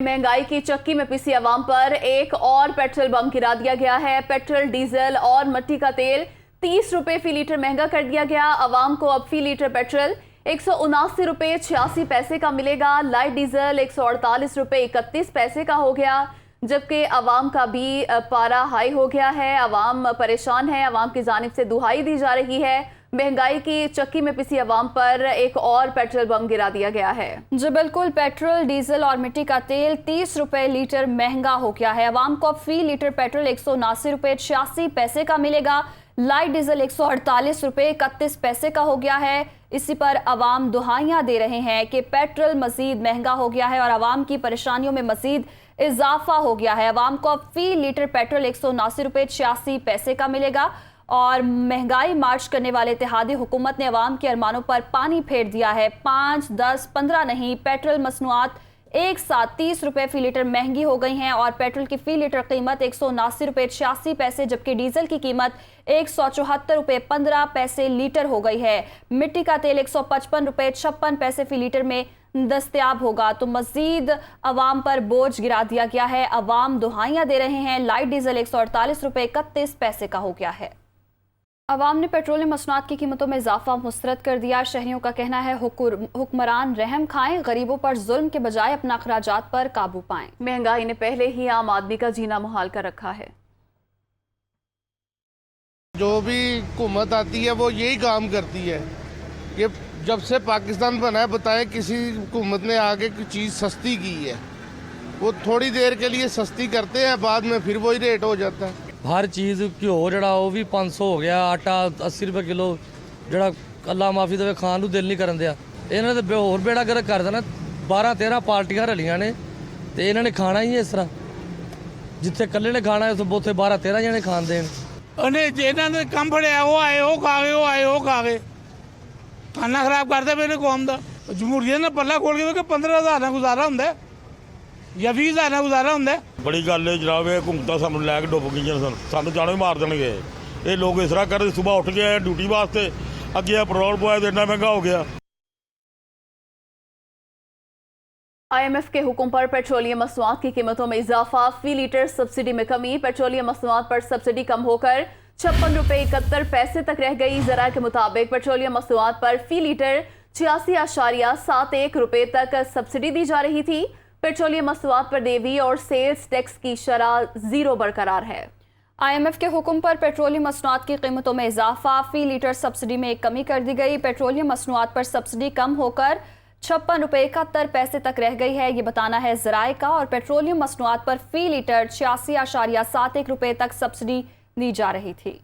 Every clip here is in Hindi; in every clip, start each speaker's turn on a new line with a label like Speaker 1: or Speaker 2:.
Speaker 1: महंगाई की चक्की में पिसी आवाम पर एक और पेट्रोल बम गिरा दिया गया है। पेट्रोल, डीजल और मिट्टी का तेल 30 रुपए फी लीटर महंगा कर दिया गया। आवाम को अब फी लीटर पेट्रोल 179 रुपए 86 पैसे का मिलेगा। लाइट डीजल 148 रुपए 31 पैसे का हो गया, जबकि आवाम का भी पारा हाई हो गया है। आवाम परेशान है, आवाम की जानिब से दुहाई दी जा रही है। महंगाई की चक्की में पिसी आवाम पर एक और पेट्रोल बम गिरा दिया गया है।
Speaker 2: जी बिल्कुल, पेट्रोल, डीजल और मिट्टी का तेल 30 रुपए लीटर महंगा हो गया है। आवाम को फी लीटर पेट्रोल 179 रुपए 86 पैसे का मिलेगा। लाइट डीजल 148 रुपए 31 पैसे का हो गया है। इसी पर आवाम दुहाइयां दे रहे हैं कि पेट्रोल मजीद महंगा हो गया है और आवाम की परेशानियों में मजीद इजाफा हो गया है। आवाम को अब फी लीटर पेट्रोल 179 रुपए 86 पैसे का मिलेगा और महंगाई मार्च करने वाले इत्तेहादी हुकूमत ने अवाम के अरमानों पर पानी फेर दिया है। 5, 10, 15 नहीं, पेट्रोल मसनूआत एक साथ 30 रुपए फी लीटर महंगी हो गई हैं और पेट्रोल की फी लीटर कीमत 179 रुपए 86 पैसे, जबकि डीजल की कीमत 174 रुपए 15 पैसे लीटर हो गई है। मिट्टी का तेल 155 रुपए 56 पैसे फी लीटर में दस्तयाब होगा। तो मजीद अवाम पर बोझ गिरा दिया गया है। अवाम दुहाइयां दे रहे हैं। लाइट डीजल 148 रुपए 31 पैसे का हो गया है। अवाम ने पेट्रोलियम मसनूआत की कीमतों में इजाफा मुस्तरद कर दिया। शहरियों का कहना है हुक्मरान रहम खाएं, गरीबों पर जुल्म के बजाय अपना अखराजात पर काबू पाएं।
Speaker 1: महंगाई ने पहले ही आम आदमी का जीना मुहाल कर रखा है।
Speaker 3: जो भी हुकूमत आती है वो यही काम करती है। ये जब से पाकिस्तान बना है, बताएं किसी हुकूमत ने आगे कोई चीज़ सस्ती की है? वो थोड़ी देर के लिए सस्ती करते हैं, बाद में फिर वही रेट हो जाता है।
Speaker 4: हर चीज़ घ्यो जड़ा वो भी 500 हो गया, आटा 80 रुपए किलो, जड़ा अल्लाह माफ़ी देवे खान नूं दिल नहीं करन दिया। इन्होंने तो होर बेड़ा गर्क कर देना। 12-13 पार्टियां रलियां ने ते इन्होंने खाना ही इस तरह, जिथे कल्ले ने खाना है उत्थे 12-13 जने खान देन।
Speaker 5: जिन्हों ने कम फड़िया वो आए वो खा गए, वो आए वो खा गए, खाना खराब करते मेरे कौम का। जमहूरियत ने पल्ला खोल के 15,000 का गुजारा होंगे या 20,000 का गुजारा होंगे।
Speaker 6: बड़ी गल है जनाब, ये हुकूमत सानू लैके डुब गई, सानू जानो ही मार देंगे। ये लोग इस तरह करते, सुबह उठ गए ड्यूटी वास्ते, अगे पेट्रोल पवाया तो इतना महंगा हो गया।
Speaker 1: IMF के हुक्म पर पेट्रोलियम मसनूआत की कीमतों में इजाफा, फी लीटर सब्सिडी में कमी। पेट्रोलियम मसनूआत पर सब्सिडी कम होकर 56 रुपए 71 पैसे तक रह गई। जरा के मुताबिक पेट्रोलियम मसनूआत पर फी लीटर 86.71 रुपए तक सब्सिडी दी जा रही थी। पेट्रोलियम मसनूआत पर देवी और सेल्स टैक्स की शरह 0 बरकरार है।
Speaker 2: IMF के हुक्म पर पेट्रोलियम मसनूआत की कीमतों में इजाफा, फी लीटर सब्सिडी में एक कमी कर दी गई। पेट्रोलियम मसनूआत पर सब्सिडी कम होकर 56 रुपए 71 पैसे तक रह गई है, ये बताना है ज़राए का। और पेट्रोलियम मसनूआत पर फी लीटर 86.71 रुपए तक सब्सिडी दी जा रही थी।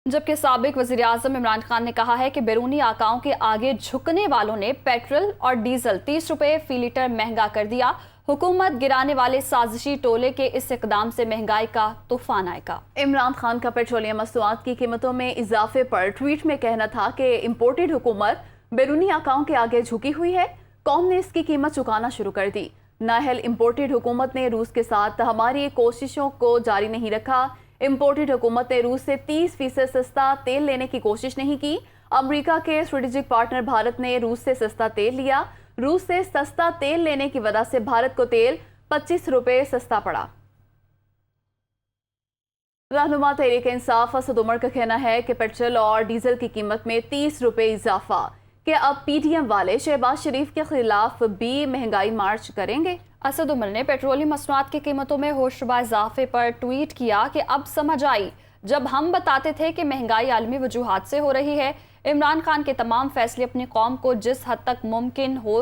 Speaker 2: जबकि साबिक वज़ीर आज़म इमरान खान ने कहा है कि बैरूनी आकाओं के आगे झुकने वालों ने पेट्रोल और डीजल 30 रुपए फी लीटर महंगा कर दिया। हुकूमत गिराने वाले साजिशी टोले के इस इकदाम से महंगाई का तूफान आएगा।
Speaker 1: इमरान खान का पेट्रोलियम मसनूआत की कीमतों में इजाफे पर ट्वीट में कहना था कि इम्पोर्टेड हुकूमत बैरूनी आकाओं के आगे झुकी हुई है। कौम ने इसकी कीमत चुकाना शुरू कर दी। नाहल इम्पोर्टेड हुकूमत ने रूस के साथ हमारी कोशिशों को जारी नहीं रखा। इम्पोर्टेड हुकूमत ने रूस से 30% सस्ता तेल लेने की कोशिश नहीं की। अमेरिका के स्ट्रेटेजिक पार्टनर भारत ने रूस से सस्ता तेल लिया। रूस से सस्ता तेल लेने की वजह से भारत को तेल 25 रुपए सस्ता पड़ा। रहनुमा तहरीक इंसाफ असद उमर का कहना है कि पेट्रोल और डीजल की कीमत में 30 रुपए इजाफा कि अब PDM वाले शहबाज शरीफ के खिलाफ भी महंगाई मार्च करेंगे।
Speaker 2: असद उमर ने पेट्रोलियम मसनूआत की कीमतों में होशरुबा इजाफे पर ट्वीट किया कि अब समझ आई, जब हम बताते थे कि महंगाई आलमी वजूहात से हो रही है। इमरान खान के तमाम फैसले अपनी कौम को जिस हद तक मुमकिन हो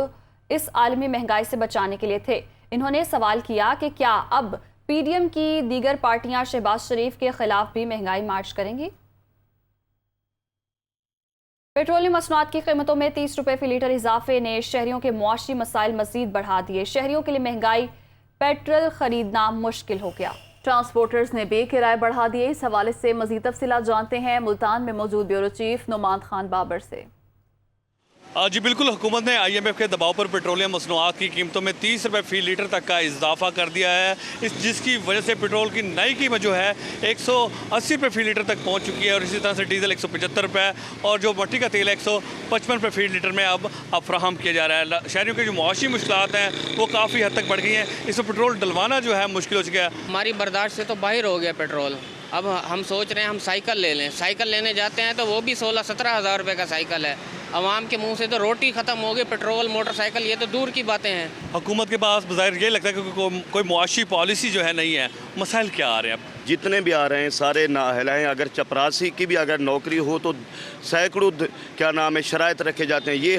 Speaker 2: इस आलमी महंगाई से बचाने के लिए थे। इन्होंने सवाल किया कि क्या अब PDM की दीगर पार्टियां शहबाज शरीफ के खिलाफ भी महंगाई मार्च करेंगी। पेट्रोलियम मसनूआत की कीमतों में 30 रुपए फी लीटर इजाफे ने शहरियों के मुआशी मसाइल मजीद बढ़ा दिए। शहरियों के लिए महंगाई, पेट्रोल खरीदना मुश्किल हो गया।
Speaker 1: ट्रांसपोर्टर्स ने बेकिराए बढ़ा दिए। इस हवाले से मजीद तफसीलात जानते हैं मुल्तान में मौजूद ब्यूरो चीफ नुमान खान बाबर से।
Speaker 7: जी बिल्कुल, हुकूमत ने IMF के दबाव पर पेट्रोलियम मसनूआत की कीमतों में 30 रुपये फ़ी लीटर तक का इजाफा कर दिया है। जिसकी वजह से पेट्रोल की नई कीमत जो है 180 रुपये फ़ी लीटर तक पहुंच चुकी है और इसी तरह से डीजल 175 रुपये और जो मट्टी का तेल 155 रुपये फ़ी लीटर में अब फराहम किया जा रहा है। शहरियों की जो मुआशी मुश्किलात हैं वो काफ़ी हद तक बढ़ गई हैं। इसमें पेट्रोल डलवाना जो है मुश्किल हो चुका है।
Speaker 8: हमारी बर्दाश्त से तो बाहर हो गया पेट्रोल। अब हम सोच रहे हैं हम साइकिल ले लें। साइकिल लेने जाते हैं तो वो भी 16-17 हज़ार रुपये का साइकिल है। आवाम के मुंह से तो रोटी ख़त्म हो गई, पेट्रोल मोटरसाइकिल ये तो दूर की बातें हैं।
Speaker 7: हुकूमत के पास बज़ाहिर ये लगता है कि कोई मुआशी पॉलिसी जो है नहीं है। मसाइल क्या आ रहे हैं अब?
Speaker 9: जितने भी आ रहे हैं सारे नाअहल हैं। अगर चपरासी की भी अगर नौकरी हो तो सैकड़ों क्या नाम है शराइत रखे जाते हैं, ये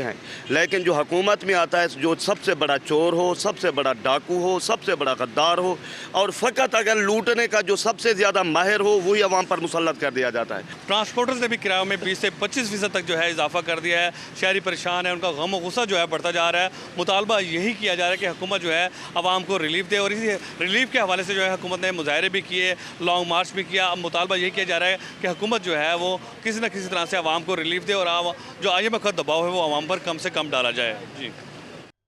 Speaker 9: हैं। लेकिन जो हुकूमत में आता है, जो सबसे बड़ा चोर हो, सबसे बड़ा डाकू हो, सबसे बड़ा गद्दार हो और फ़कत अगर लूटने का जो सबसे ज़्यादा माहिर हो वही अवाम पर मुसल्लत कर दिया जाता है।
Speaker 7: ट्रांसपोर्टर्स ने भी किरायों में 20 से 25% तक जो है इजाफा कर दिया है। शहरी परेशान है, उनका गम और गुस्सा जो है बढ़ता जा रहा है। मुतालबा यही किया जा रहा है कि हुकूमत जो है आवाम को रिलीफ दे और इसी रिलीफ के हवाले से जो है हुकूमत ने मुजाहरे भी किए, लॉन्ग मार्च भी किया। अब मुतालबा यही किया जा रहा है कि हुकूमत जो है वो किसी न किसी तरह से आवाम को रिलीफ दे और जो IMF का दबाव है वो आवाम पर कम से कम डाला जाए। जी।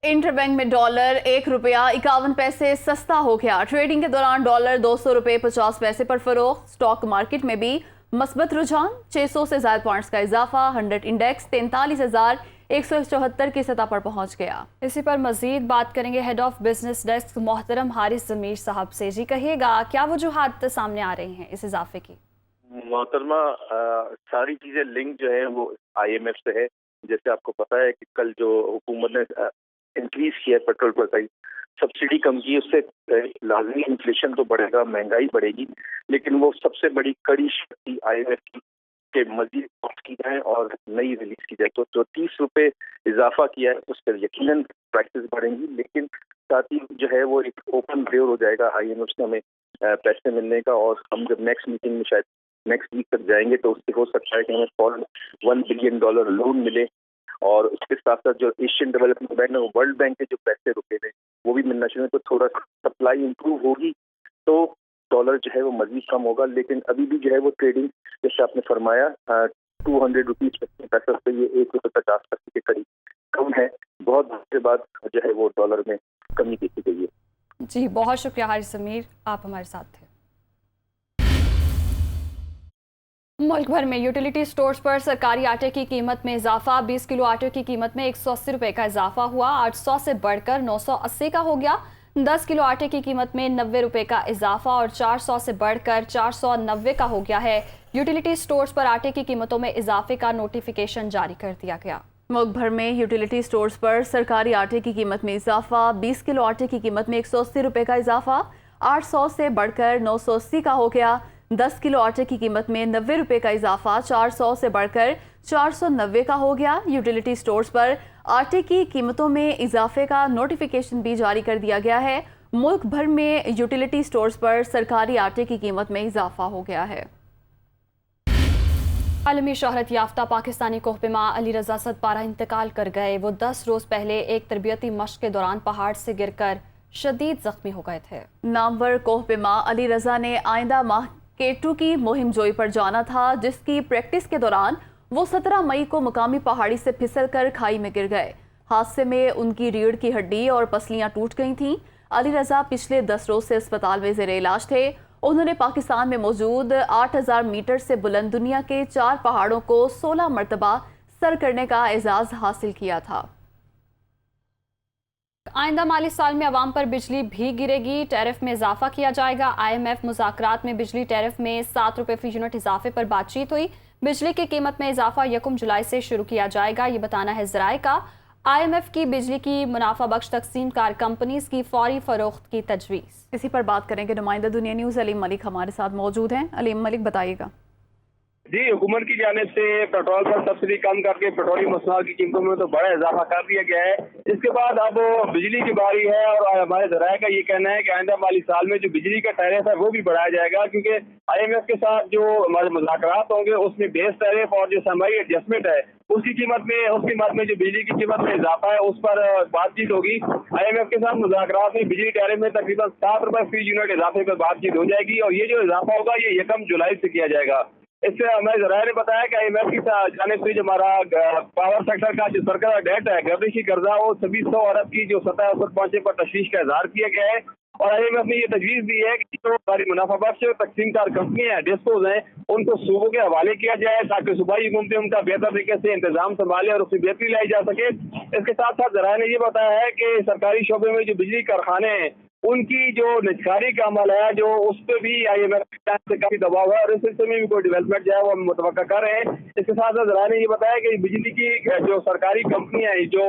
Speaker 1: इंटरबैंक में डॉलर 1 रुपया 51 पैसे सस्ता हो गया। ट्रेडिंग के दौरान डॉलर 200 रुपये 50 पैसे पर फरोख्त। स्टॉक मार्केट में भी मस्बत रुझान, 600 से ज्यादा पॉइंट्स का इजाफा। 100 इंडेक्स 43,174 की सतह पर पहुंच गया।
Speaker 2: इसी पर मजीद बात करेंगे हेड ऑफ बिजनेस डेस्क मोहतरम हारिस ज़मीर साहब से। जी कहिएगा, क्या वजूहात सामने आ रही हैं इस इजाफे की?
Speaker 10: मोहतरमा, सारी चीजें लिंक जो है वो IMF से है। जैसे आपको पता है कि कल जो हुकूमत ने इंक्रीज किया है पेट्रोल प्राइस, सब्सिडी कम की, उससे लाजमी इन्फ्लेशन तो बढ़ेगा, महंगाई बढ़ेगी, लेकिन वो सबसे बड़ी कड़ी शक्ति IMF की के मजीद कॉस्ट की जाए और नई रिलीज की जाए। तो जो 30 रुपये इजाफा किया है उस पर यकीनन प्राइसेस बढ़ेंगी, लेकिन साथ ही जो है वो एक ओपन डोर हो जाएगा IMF से हमें पैसे मिलने का। और हम जब नेक्स्ट मीटिंग में शायद नेक्स्ट वीक तक जाएंगे तो उससे हो सकता है कि हमें फॉरन $1 बिलियन लोन मिले। और उसके साथ साथ जो एशियन डेवलपमेंट बैंक है, वर्ल्ड बैंक के जो पैसे रुके थे वो भी मिलना चाहिए। तो थोड़ा सप्लाई इंप्रूव होगी तो डॉलर जो है वो मजीद कम होगा। लेकिन अभी भी जो है वो ट्रेडिंग, जैसे आपने फरमाया, 200 रुपीज 50 पैसे से ये 1.50 रुपये के करीब कम है। बहुत दिन के बाद जो है वो डॉलर में कमी देखी गई है।
Speaker 2: जी बहुत शुक्रिया हारिस ज़मीर, आप हमारे साथ थे। मुल्क भर में यूटिलिटी स्टोर्स पर सरकारी आटे की कीमत में इजाफा। 20 किलो आटे की कीमत में 180 रुपये का इजाफा हुआ। 800 से बढ़कर 980 का हो गया। 10 किलो आटे की कीमत में 90 रुपये का इजाफा और 400 से बढ़कर 490 का हो गया है। यूटिलिटी स्टोर्स पर आटे की कीमतों में इजाफे का नोटिफिकेशन जारी कर दिया गया।
Speaker 1: मुल्क भर में यूटिलिटी स्टोर्स पर सरकारी आटे की कीमत में इजाफा। 20 किलो आटे की कीमत में 180 रुपये का इजाफा, 800 से बढ़कर 980 का हो गया। 10 किलो आटे की कीमत में 90 रुपये का इजाफा, 400 से बढ़कर 490 का हो गया। यूटिलिटी स्टोर्स पर आटे की कीमतों में इजाफे का नोटिफिकेशन भी जारी कर दिया गया है। मुल्क भर में यूटिलिटी स्टोर्स पर सरकारी आटे की कीमत में इजाफा हो गया है।
Speaker 2: आलमी शोहरत याफ्ता पाकिस्तानी कोहपेमा अली रजा सदपारा इंतकाल कर गए। वो 10 रोज पहले एक तरबियती मश्क के दौरान पहाड़ से गिरकर शदीद जख्मी हो गए थे।
Speaker 1: नामवर कोहपेमा अली रजा ने आइंदा माह K2 की मुहिम जोई पर जाना था, जिसकी प्रैक्टिस के दौरान वो 17 मई को मुकामी पहाड़ी से फिसलकर खाई में गिर गए। हादसे में उनकी रीढ़ की हड्डी और पसलियां टूट गई थीं। अली रजा पिछले 10 रोज से अस्पताल में ज़ेरे इलाज थे। उन्होंने पाकिस्तान में मौजूद 8000 मीटर से बुलंद दुनिया के 4 पहाड़ों को 16 मरतबा सर करने का एजाज़ हासिल किया था।
Speaker 2: आइंदा माली साल में अवाम पर बिजली भी गिरेगी। टैरिफ में इजाफा किया जाएगा। IMF मुज़ाकरात में बिजली टैरिफ में 7 रुपये फी यूनिट इजाफे पर बातचीत हुई। बिजली की कीमत में इजाफा 1 जुलाई से शुरू किया जाएगा, ये बताना है ज़राए का। IMF की बिजली की मुनाफा बख्श तकसीम कार कंपनीज की फौरी फरोख्त की तजवीज़।
Speaker 1: इसी पर बात करेंगे। नुमाइंदा दुनिया न्यूज़ अलीम मलिक हमारे साथ मौजूद हैं। अलीम मलिक, बताइएगा।
Speaker 11: जी, हुकूमत की जानिब से पेट्रोल पर सब्सिडी कम करके पेट्रोलियम मसनूआत की कीमतों में तो बड़ा इजाफा कर दिया गया है। इसके बाद अब बिजली की बारी है और हमारे ज़राए का ये कहना है कि आइंदा माली साल में जो बिजली का टैरिफ है वो भी बढ़ाया जाएगा, क्योंकि IMF के साथ जो हमारे मुज़ाकरात होंगे उसमें बेस टैरिफ और जो समाई एडजस्टमेंट है उसकी कीमत में जो बिजली की कीमत में इजाफा है उस पर बातचीत होगी। IMF के साथ मुज़ाकरात में बिजली टैरिफ में तकरीबन 7 रुपये फी यूनिट इजाफे पर बातचीत हो जाएगी और ये जो इजाफा होगा ये 1 जुलाई से किया जाएगा। इससे हमें जराये ने बताया कि IMF की जानिब से जो हमारा पावर सेक्टर का जो सरकार डेट है, गर्दिशी कर्जा, वो सभी 100 अरब की जो सतह है उस पर पहुंचने पर तशवीश का इजहार किया गया है। और IMF ने ये तजवीज़ दी है कि जो हमारी मुनाफा बख्श तकसीमकार कंपनियां हैं, डिस्पोज हैं, उनको सूबों के हवाले किया जाए ताकि सूबाई हुकूमतें उनका बेहतर तरीके से इंतजाम संभालें और उसकी बेहतरी लाई जा सके। इसके साथ साथ जराये ने ये बताया है कि सरकारी शोबे में जो बिजली कारखाने हैं उनकी जो निजकारी का अमल है, जो उस पर भी IMF से काफी दबाव है और इस सिलसिले में भी कोई डेवलपमेंट जो है वो हम मुतवक्का कर रहे हैं। इसके साथ साथ जराये ने ये बताया कि बिजली की जो सरकारी कंपनियां हैं, जो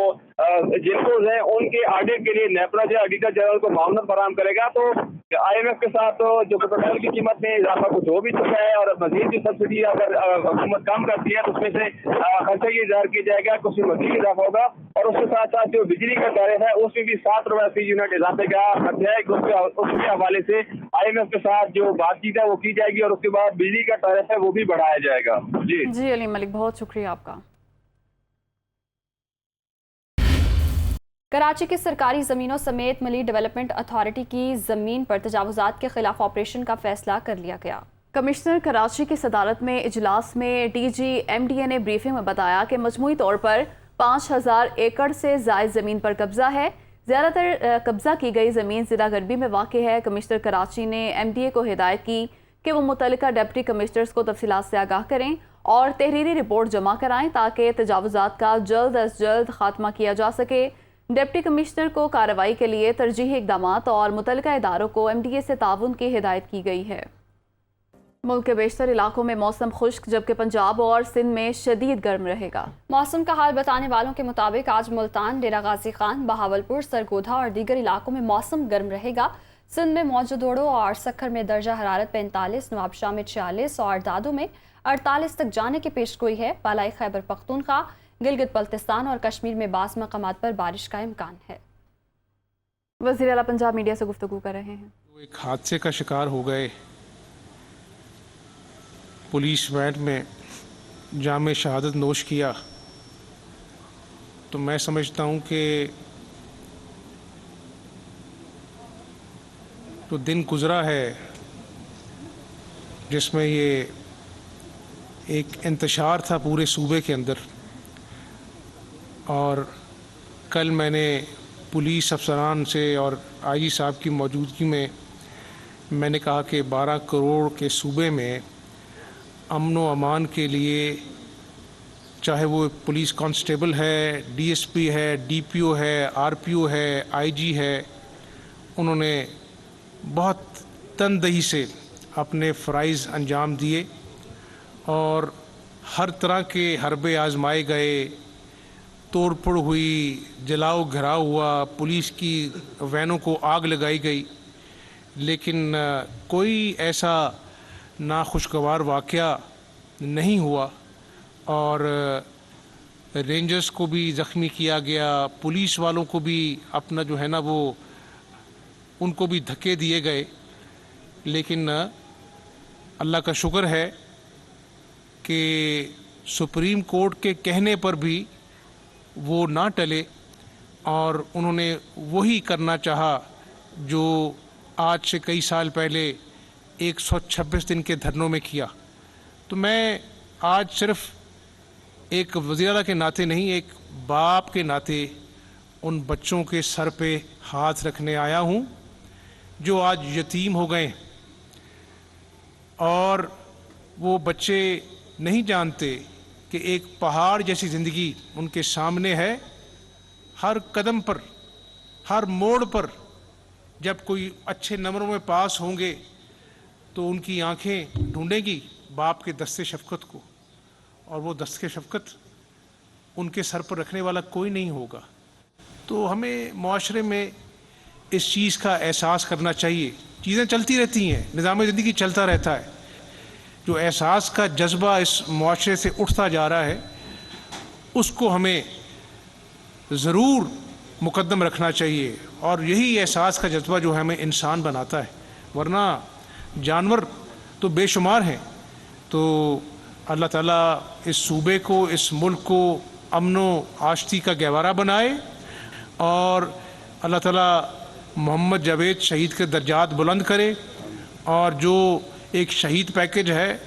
Speaker 11: जिनकोज हैं, उनके ऑडिट के लिए नेपरा जो ऑडिटर जनरल को मामला फराहम करेगा। तो IMF के साथ जो पेट्रोल की कीमत में इजाफा कुछ हो भी चुका है और मजीद की सब्सिडी अगर हुकूमत कम करती है तो उसमें से खर्चे की इजाफा किया जाएगा, कुछ मजीद इजाफा होगा। और उसके साथ साथ जो बिजली का टैरिफ है उसमें भी 7 रुपए फी यूनिट इजाफे का है। उसके हवाले से IMF के साथ जो बातचीत है वो की जाएगी और उसके बाद बिजली का टैरिफ है वो भी बढ़ाया जाएगा। जी
Speaker 1: अली मलिक, बहुत शुक्रिया आपका।
Speaker 2: कराची की सरकारी ज़मीनों समेत मली डेवलपमेंट अथॉरिटी की ज़मीन पर तजावुज़ात के खिलाफ ऑपरेशन का फैसला कर लिया गया।
Speaker 1: कमिश्नर कराची की सदारत में इजलास में DG MDA ने ब्रीफिंग में बताया कि मजमूई तौर पर 5000 एकड़ से ज़ायद ज़मीन पर कब्जा है। ज़्यादातर कब्जा की गई ज़मीन ज़िला गरबी में वाक़ है। कमिश्नर कराची ने MDA को हिदायत की कि वो मुतल्लिका डिप्टी कमिश्नर्स को तफसीलात से आगाह करें और तहरीरी रिपोर्ट जमा कराएं ताकि तजावुज़ात का जल्द अज जल्द खात्मा किया जा सके। डिप्टी कमिश्नर को कार्रवाई के लिए तरजीही इक़दामात और मुतल्लिका इदारों को MDA से ताउन की हिदायत की गई है। मुल्क के बेशतर इलाकों में मौसम खुश्क, जबकि पंजाब और सिंध में शदीद गर्म रहेगा।
Speaker 2: मौसम का हाल बताने वालों के मुताबिक आज मुल्तान, डेरा गाजी खान, बहावलपुर, सरगोधा और दीगर इलाकों में मौसम गर्म रहेगा। सिंध में मौजूदोड़ो और सक्खर में दर्जा हरारत 45, नवाबशाह में 46 और दादू में 48 तक जाने की पेशगोई है। बालाई खैबर पख्तूनख्वा, गिलगित बल्तिस्तान और कश्मीर में बाज़ मकामात पर बारिश का इम्कान है।
Speaker 1: वज़ीर आला पंजाब मीडिया से गुफ्तगू कर रहे हैं।
Speaker 12: एक हादसे का शिकार हो गए, पुलिस वैन में जाम शहादत नोश किया, तो मैं समझता हूँ कि तो दिन गुज़रा है जिसमें ये एक इंतशार था पूरे सूबे के अंदर। और कल मैंने पुलिस अफसरान से और IG साहब की मौजूदगी में मैंने कहा कि 12 करोड़ के सूबे में अमन व अमान के लिए, चाहे वो पुलिस कांस्टेबल है, DSP है, DPO है, RPO है, IG है, उन्होंने बहुत तनदही से अपने फ़राइज़ अंजाम दिए और हर तरह के हरबे आजमाए गए, तोड़ फोड़ हुई, जलाओ घराव हुआ, पुलिस की वैनों को आग लगाई गई, लेकिन कोई ऐसा नाखुशगवार वाक़या नहीं हुआ। और रेंजर्स को भी ज़ख्मी किया गया, पुलिस वालों को भी अपना जो है ना वो उनको भी धक्के दिए गए, लेकिन अल्लाह का शुक्र है कि सुप्रीम कोर्ट के कहने पर भी वो ना टले और उन्होंने वही करना चाहा जो आज से कई साल पहले 126 दिन के धरनों में किया। तो मैं आज सिर्फ एक वज़ीर आला के नाते नहीं, एक बाप के नाते उन बच्चों के सर पे हाथ रखने आया हूँ जो आज यतीम हो गए और वो बच्चे नहीं जानते कि एक पहाड़ जैसी ज़िंदगी उनके सामने है। हर कदम पर, हर मोड़ पर जब कोई अच्छे नंबरों में पास होंगे तो उनकी आंखें ढूंढेंगी बाप के दस्ते शफ़क़त को, और वो दस्ते शफ़क़त उनके सर पर रखने वाला कोई नहीं होगा। तो हमें मुआशरे में इस चीज़ का एहसास करना चाहिए। चीज़ें चलती रहती हैं, निज़ाम ज़िंदगी चलता रहता है। जो एहसास का जज्बा इस मुआशरे से उठता जा रहा है उसको हमें ज़रूर मुकद्दम रखना चाहिए, और यही एहसास का जज्बा जो है हमें इंसान बनाता है। वरना जानवर तो बेशुमार हैं। तो अल्लाह ताला इस सूबे को, इस मुल्क को अमनो आश्ती का गहवारा बनाए और अल्लाह ताला मोहम्मद जावेद शहीद के दर्जात बुलंद करे, और जो एक शहीद पैकेज है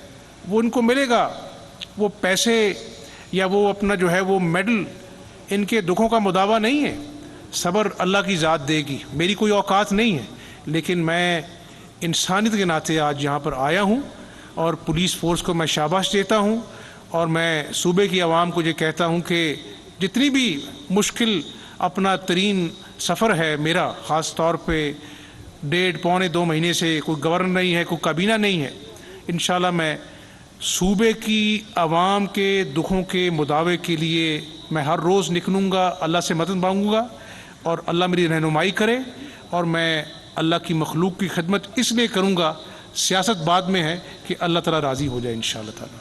Speaker 12: वो उनको मिलेगा, वो पैसे या वो अपना जो है वो मेडल इनके दुखों का मुदावा नहीं है। सब्र अल्लाह की ज़ात देगी, मेरी कोई औकात नहीं है, लेकिन मैं इंसानियत के नाते आज यहाँ पर आया हूँ और पुलिस फोर्स को मैं शाबाश देता हूँ और मैं सूबे की आवाम को ये कहता हूँ कि जितनी भी मुश्किल अपना तरीन सफ़र है मेरा, ख़ास तौर पे 1.5-2 महीने से कोई गवर्नर नहीं है, कोई काबीना नहीं है, इंशाल्लाह मैं सूबे की आवाम के दुखों के मुदावे के लिए मैं हर रोज़ निकलूँगा, अल्लाह से मदद मांगूँगा और अल्लाह मेरी रहनुमाई करे और मैं अल्लाह की मखलूक की खिदमत इसलिए करूँगा, सियासत बाद में है, कि अल्लाह ताला राज़ी हो जाए इंशाअल्लाह ताला।